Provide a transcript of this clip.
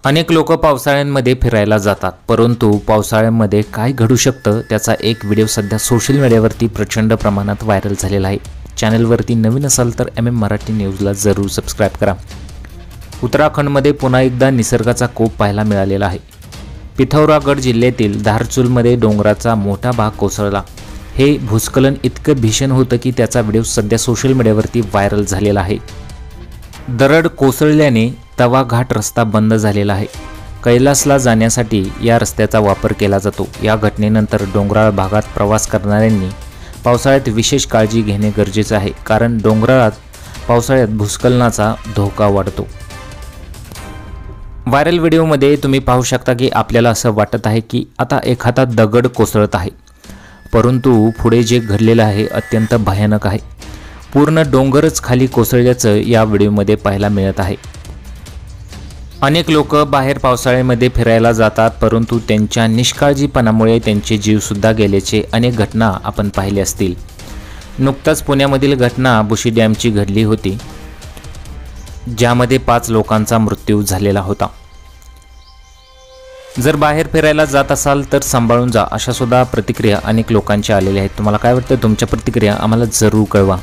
अनेक लोक पावसाळ्यांमध्ये फिरायला जातात, परंतु पावसाळ्यामध्ये काय घडू शकतं त्याचा एक व्हिडिओ सध्या सोशल मीडियावरती प्रचंड प्रमाणात व्हायरल झालेला आहे। चॅनलवरती नवीन असाल तर मराठी न्यूजला जरूर सबस्क्राइब करा। उत्तराखंडमध्ये पुन्हा एकदा निसर्गाचा कोप पाहायला मिळालेला आहे। पिथौरागड जिल्ह्यातील धारचूलमध्ये डोंगराचा मोठा भाग कोसळला। हे भूस्खलन इतकं भीषण होतं की त्याचा व्हिडिओ सध्या सोशल मीडियावरती व्हायरल झालेला आहे। दरड कोसळल्याने तवा घाट रस्ता बंद झालेला आहे। कैलासला जाण्यासाठी या रस्त्याचा वापर केला जातो। या घटनेनंतर डोंगराळ भागात प्रवास करणाऱ्यांनी पावसाळ्यात विशेष काळजी घेणे गरजेचे आहे, कारण डोंगराळात पावसाळ्यात भूस्खलनाचा धोका वाढतो। व्हायरल व्हिडिओमध्ये तुम्ही पाहू शकता की आपल्याला असं वाटत आहे की आता एखादा दगड कोसळत आहे, परंतु पुढे जे घडलेलं आहे अत्यंत भयानक आहे। पूर्ण डोंगरच खाली कोसळल्याचं या व्हिडिओमध्ये पाहायला मिळत आहे। अनेक लोक बाहेर पावसाळ्यामध्ये फिरायला जातात, परंतु त्यांच्या निष्काळजीपणामुळे त्यांचे जीव सुद्धा गेल्याचे अनेक घटना आपण पाहिले असतील। नुकताच पुण्यामधील घटना बुशी डॅमची घडली होती, ज्यामध्ये 5 लोकांचा मृत्यू झालेला होता। जर बाहेर फिरायला जात असाल तर सांभाळून जा, अशा सुद्धा प्रतिक्रिया अनेक लोकांच्या आलेल्या आहेत। तुम्हाला काय वाटतं? तुमच्या प्रतिक्रिया आम्हाला जरूर कळवा।